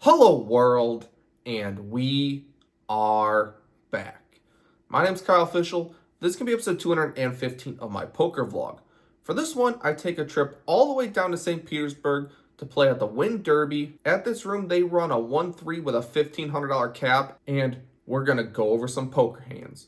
Hello world, and we are back. My name's Kyle Fischl. This can be episode 215 of my poker vlog. For this one, I take a trip all the way down to St. Petersburg to play at the Wind Derby. At this room, they run a 1-3 with a $1,500 cap, and we're gonna go over some poker hands.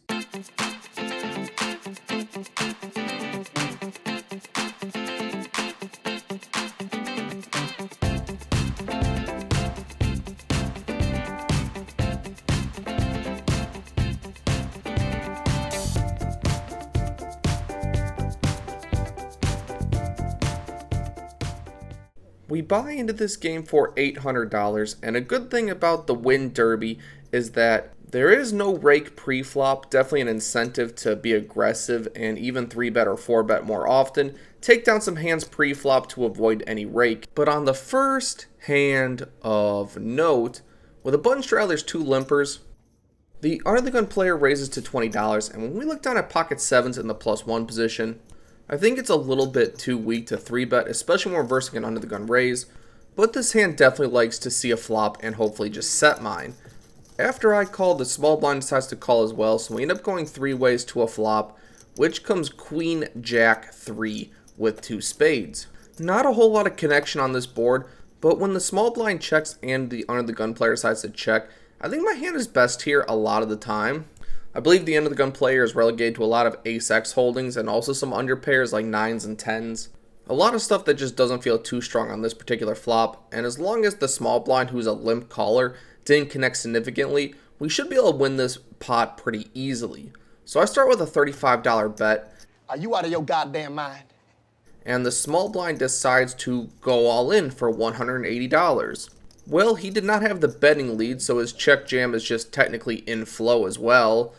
We buy into this game for $800, and a good thing about the Wind Derby is that there is no rake pre-flop, definitely an incentive to be aggressive and even 3-bet or 4-bet more often. Take down some hands pre-flop to avoid any rake. But on the first hand of note, with a button straddle there's 2 limpers. The under the gun player raises to $20, and when we look down at pocket 7s in the +1 position, I think it's a little bit too weak to 3-bet, especially when reversing an under the gun raise, but this hand definitely likes to see a flop and hopefully just set mine. After I call, the small blind decides to call as well, so we end up going 3 ways to a flop, which comes Queen Jack 3 with 2 spades. Not a whole lot of connection on this board, but when the small blind checks and the under the gun player decides to check, I think my hand is best here a lot of the time. I believe the end of the gun player is relegated to a lot of ace-x holdings and also some under pairs like 9s and 10s. A lot of stuff that just doesn't feel too strong on this particular flop, and as long as the small blind, who's a limp caller, didn't connect significantly, we should be able to win this pot pretty easily. So I start with a $35 bet. Are you out of your goddamn mind? And the small blind decides to go all in for $180. Well, he did not have the betting lead, so his check jam is just technically in flow as well.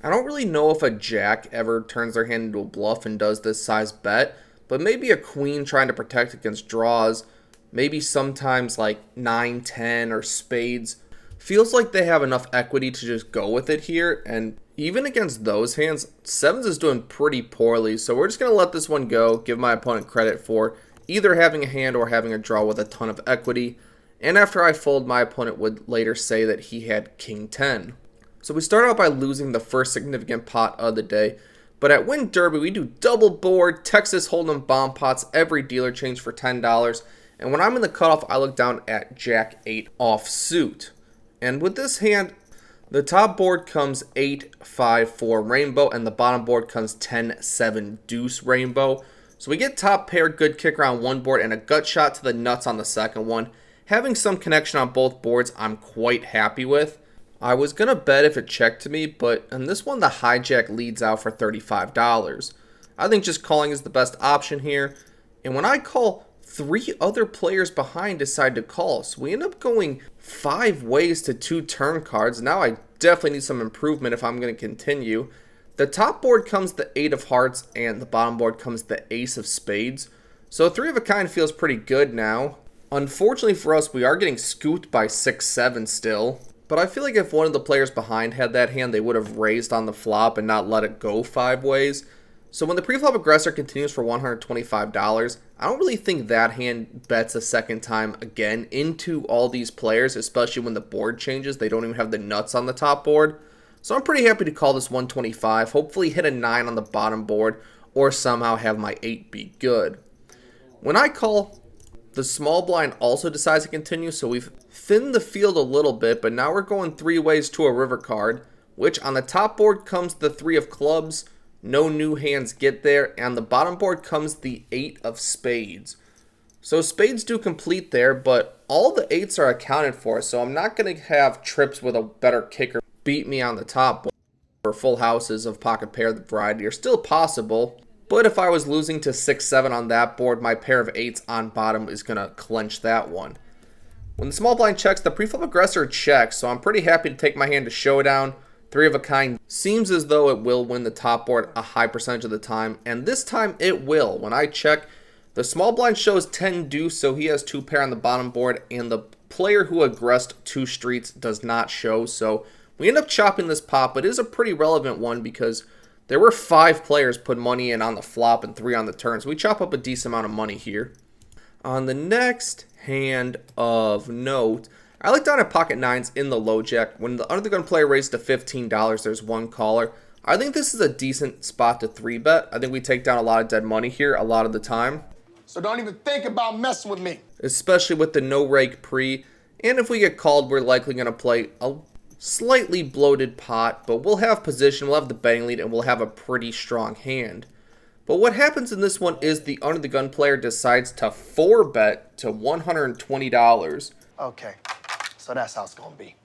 I don't really know if a jack ever turns their hand into a bluff and does this size bet, but maybe a queen trying to protect against draws, maybe sometimes like 9, 10, or spades. Feels like they have enough equity to just go with it here, and even against those hands, 7s is doing pretty poorly, so we're just going to let this one go, give my opponent credit for either having a hand or having a draw with a ton of equity. And after I fold, my opponent would later say that he had King 10. So we start out by losing the first significant pot of the day. But at Wind Derby, we do double board, Texas Hold'em bomb pots, every dealer change for $10. And when I'm in the cutoff, I look down at Jack 8 offsuit. And with this hand, the top board comes 8-5-4 rainbow, and the bottom board comes 10-7 deuce rainbow. So we get top pair, good kicker on one board, and a gut shot to the nuts on the second one. Having some connection on both boards, I'm quite happy with. I was going to bet if it checked to me, but on this one, the hijack leads out for $35. I think just calling is the best option here. And when I call, 3 other players behind decide to call. So we end up going 5 ways to 2 turn cards. Now I definitely need some improvement if I'm going to continue. The top board comes the 8 of hearts, and the bottom board comes the ace of spades. So 3 of a kind feels pretty good now. Unfortunately for us, we are getting scooped by 6-7 still. But I feel like if one of the players behind had that hand, they would have raised on the flop and not let it go 5 ways. So when the preflop aggressor continues for $125, I don't really think that hand bets a second time again into all these players, especially when the board changes. They don't even have the nuts on the top board. So I'm pretty happy to call this 125, hopefully hit a 9 on the bottom board, or somehow have my 8 be good. When I call, the small blind also decides to continue, so we've thinned the field a little bit, but now we're going 3 ways to a river card, which on the top board comes the 3 of clubs, no new hands get there, and the bottom board comes the 8 of spades. So spades do complete there, but all the 8s are accounted for, so I'm not going to have trips with a better kicker beat me on the top board, or full houses of pocket pair variety are still possible. But if I was losing to 6-7 on that board, my pair of 8s on bottom is going to clench that one. When the small blind checks, the preflop aggressor checks, so I'm pretty happy to take my hand to showdown. 3 of a kind seems as though it will win the top board a high percentage of the time, and this time it will. When I check, the small blind shows 10 deuce, so he has 2 pair on the bottom board, and the player who aggressed 2 streets does not show, so we end up chopping this pot, but it is a pretty relevant one because there were 5 players put money in on the flop and 3 on the turn, so we chop up a decent amount of money here. On the next hand of note, I look down at pocket nines in the low jack. When the under the gun player raises to $15, there's one caller. I think this is a decent spot to 3-bet. I think we take down a lot of dead money here a lot of the time. So don't even think about messing with me. Especially with the no rake pre. And if we get called, we're likely going to play a slightly bloated pot. But we'll have position, we'll have the betting lead, and we'll have a pretty strong hand. But what happens in this one is the under the gun player decides to 4-bet to $120. Okay, so that's how it's gonna be.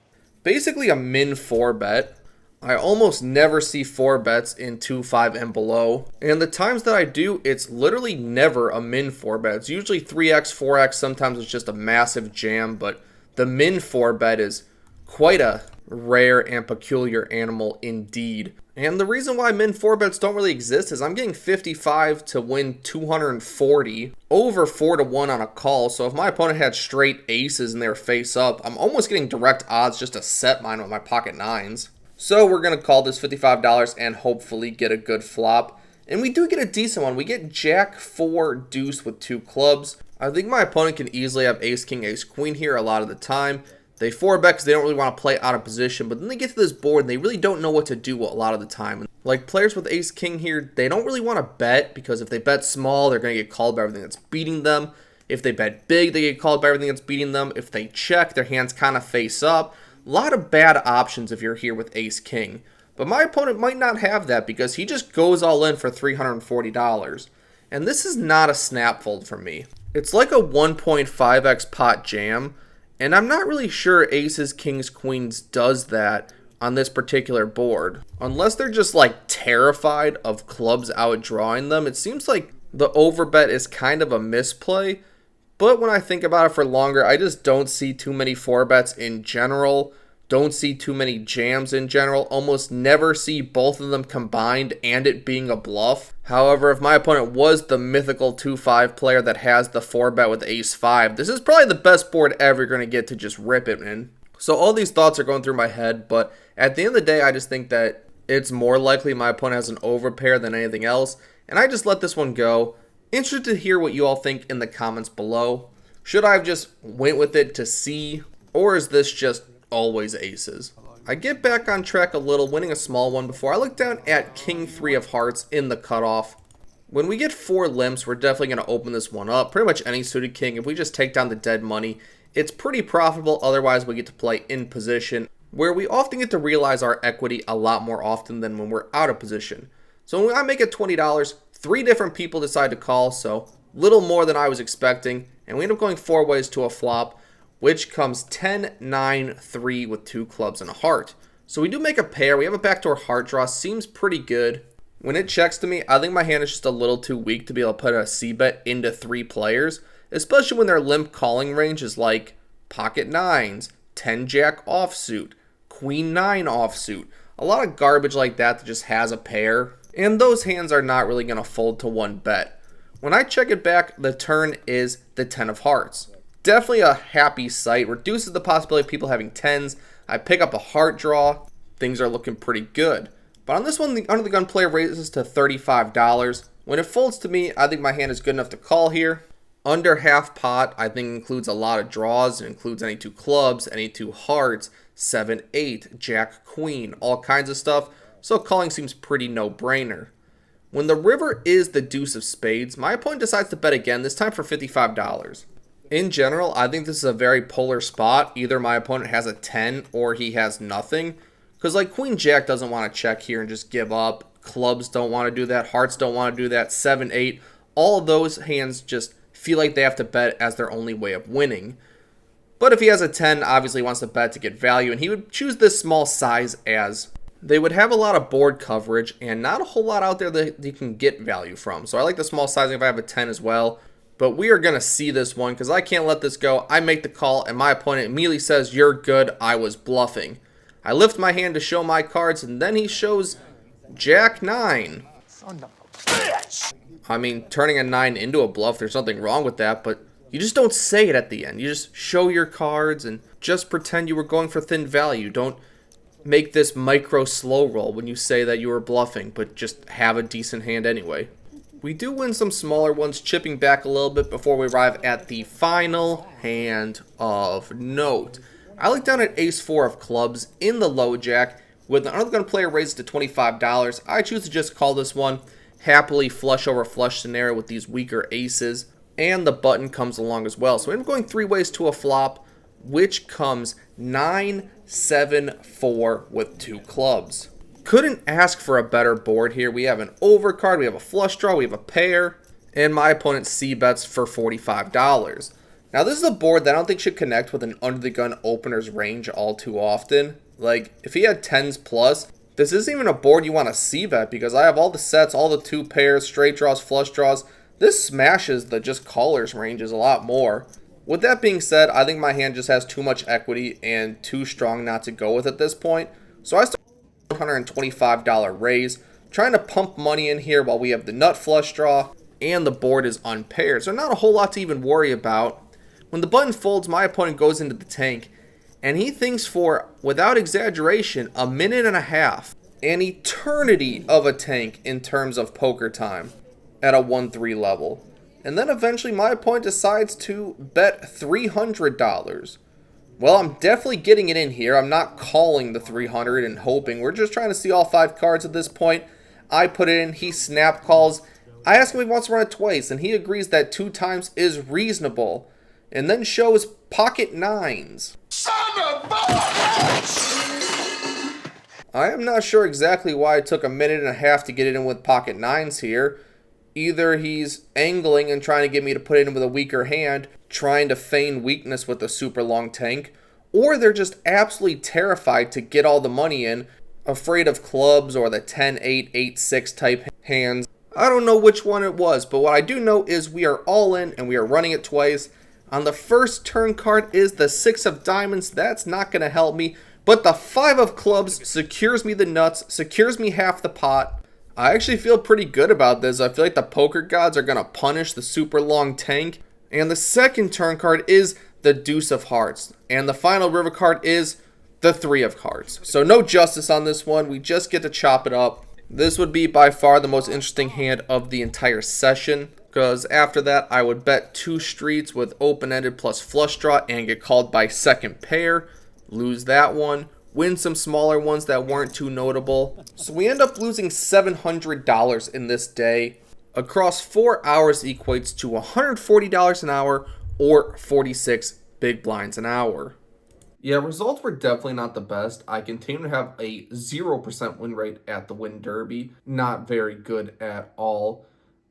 Basically a min 4-bet. I almost never see 4-bets in 2-5 and below. And the times that I do, it's literally never a min 4-bet. It's usually 3x, 4x, sometimes it's just a massive jam, but the min 4-bet is quite a rare and peculiar animal indeed. And the reason why min 4-bets don't really exist is I'm getting 55 to win 240, over 4-1 on a call. So if my opponent had straight aces and they were face up, I'm almost getting direct odds just to set mine with my pocket nines. So we're going to call this $55 and hopefully get a good flop. And we do get a decent one. We get jack 4 deuce with 2 clubs. I think my opponent can easily have ace king, ace queen here a lot of the time. They 4-bet because they don't really want to play out of position. But then they get to this board and they really don't know what to do a lot of the time. Like players with ace king here, they don't really want to bet because if they bet small, they're going to get called by everything that's beating them. If they bet big, they get called by everything that's beating them. If they check, their hands kind of face up. A lot of bad options if you're here with ace-king. But my opponent might not have that because he just goes all in for $340. And this is not a snap fold for me. It's like a 1.5x pot jam. And I'm not really sure aces, kings, queens does that on this particular board. Unless they're just like terrified of clubs outdrawing them. It seems like the overbet is kind of a misplay. But when I think about it for longer, I just don't see too many 4-bets in general. Don't see too many jams in general. Almost never see both of them combined and it being a bluff. However, if my opponent was the mythical 2-5 player that has the 4-bet with ace-5, this is probably the best board ever you're going to get to just rip it in. So all these thoughts are going through my head, but at the end of the day, I just think that it's more likely my opponent has an overpair than anything else. And I just let this one go. Interested to hear what you all think in the comments below. Should I have just went with it to see, or is this just always aces? I get back on track a little, winning a small one before I look down at king 3 of hearts in the cutoff. When we get 4 limps, we're definitely going to open this one up. Pretty much any suited king, if we just take down the dead money, it's pretty profitable. Otherwise, we get to play in position, where we often get to realize our equity a lot more often than when we're out of position. So when I make it $20, 3 different people decide to call, so little more than I was expecting, and we end up going 4 ways to a flop, which comes 10, 9, 3 with 2 clubs and a heart. So we do make a pair. We have a backdoor heart draw. Seems pretty good. When it checks to me, I think my hand is just a little too weak to be able to put a c-bet into 3 players, especially when their limp calling range is like pocket nines, 10 jack offsuit, queen 9 offsuit. A lot of garbage like that just has a pair. And those hands are not really going to fold to 1 bet. When I check it back, the turn is the 10 of hearts. Definitely a happy sight. Reduces the possibility of people having 10s. I pick up a heart draw. Things are looking pretty good. But on this one, the under the gun player raises to $35. When it folds to me, I think my hand is good enough to call here. Under half pot, I think includes a lot of draws. It includes any 2 clubs, any 2 hearts, 7, 8, jack, queen, all kinds of stuff. So calling seems pretty no-brainer. When the river is the deuce of spades, my opponent decides to bet again, this time for $55. In general, I think this is a very polar spot. Either my opponent has a 10 or he has nothing. Because like queen jack doesn't want to check here and just give up. Clubs don't want to do that. Hearts don't want to do that. 7, 8. All of those hands just feel like they have to bet as their only way of winning. But if he has a 10, obviously he wants to bet to get value. And he would choose this small size as they would have a lot of board coverage and not a whole lot out there that you can get value from. So I like the small sizing if I have a 10 as well. But we are going to see this one because I can't let this go. I make the call and my opponent immediately says, "You're good, I was bluffing." I lift my hand to show my cards and then he shows jack 9. Son of a bitch. I mean, turning a 9 into a bluff, there's nothing wrong with that, but you just don't say it at the end. You just show your cards and just pretend you were going for thin value. Don't make this micro slow roll when you say that you were bluffing, but just have a decent hand anyway. We do win some smaller ones, chipping back a little bit before we arrive at the final hand of note. I look down at ace-4 of clubs in the low jack. With another gun player raised to $25, I choose to just call this one happily flush over flush scenario with these weaker aces. And the button comes along as well. So I'm going 3 ways to a flop, which comes 9-7-4 with 2 clubs. Couldn't ask for a better board here. We have an overcard, we have a flush draw, we have a pair, and my opponent c-bets for $45. Now this is a board that I don't think should connect with an under-the-gun opener's range all too often. Like, if he had 10s plus, this isn't even a board you want to c-bet because I have all the sets, all the 2 pairs, straight draws, flush draws. This smashes the just caller's ranges a lot more. With that being said, I think my hand just has too much equity and too strong not to go with at this point. So I start $125 raise, trying to pump money in here while we have the nut flush draw and the board is unpaired. So not a whole lot to even worry about. When the button folds, my opponent goes into the tank and he thinks for, without exaggeration, a minute and a half, an eternity of a tank in terms of poker time at a 1-3 level. And then eventually my opponent decides to bet $300. Well, I'm definitely getting it in here. I'm not calling the 300 and hoping. We're just trying to see all 5 cards at this point. I put it in. He snap calls. I ask him if he wants to run it twice, and he agrees that 2 times is reasonable. And then shows pocket 9s. Son of a bitch! I am not sure exactly why it took a minute and a half to get it in with pocket 9s here. Either he's angling and trying to get me to put it in with a weaker hand, trying to feign weakness with a super long tank, or they're just absolutely terrified to get all the money in, afraid of clubs or the 10-8, 8-6 type hands. I don't know which one it was, but what I do know is we are all in and we are running it twice. On the first turn card is the 6 of diamonds. That's not going to help me, but the 5 of clubs secures me the nuts, secures me half the pot. I actually feel pretty good about this. I feel like the poker gods are going to punish the super long tank. And the second turn card is the deuce of hearts. And the final river card is the 3 of hearts. So no justice on this one. We just get to chop it up. This would be by far the most interesting hand of the entire session, because after that I would bet 2 streets with open-ended plus flush draw and get called by second pair. Lose that one. Win some smaller ones that weren't too notable. So we end up losing $700 in this day. Across 4 hours equates to $140 an hour or 46 big blinds an hour. Yeah, results were definitely not the best. I continue to have a 0% win rate at the Win Derby. Not very good at all.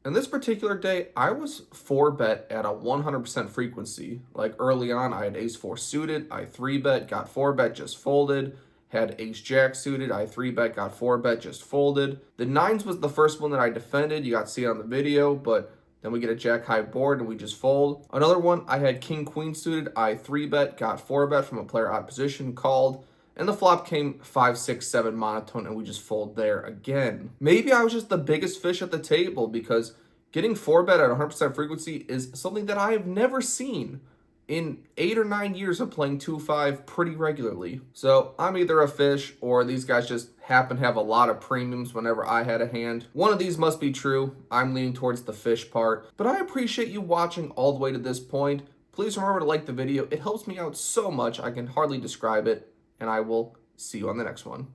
And this particular day, I was 4-bet at a 100% frequency. Like early on, I had ace-4 suited, I 3-bet, got 4-bet, just folded. Had ace-jack suited, I 3-bet, got 4-bet, just folded. The 9s was the first one that I defended. You got to see it on the video, but then we get a jack-high board and we just fold. Another one, I had king-queen suited, I 3-bet, got 4-bet from a player odd position, called. And the flop came 5, 6, 7 monotone, and we just fold there again. Maybe I was just the biggest fish at the table because getting 4-bet at 100% frequency is something that I have never seen in 8 or 9 years of playing 2-5 pretty regularly. So I'm either a fish or these guys just happen to have a lot of premiums whenever I had a hand. One of these must be true. I'm leaning towards the fish part. But I appreciate you watching all the way to this point. Please remember to like the video. It helps me out so much I can hardly describe it. And I will see you on the next one.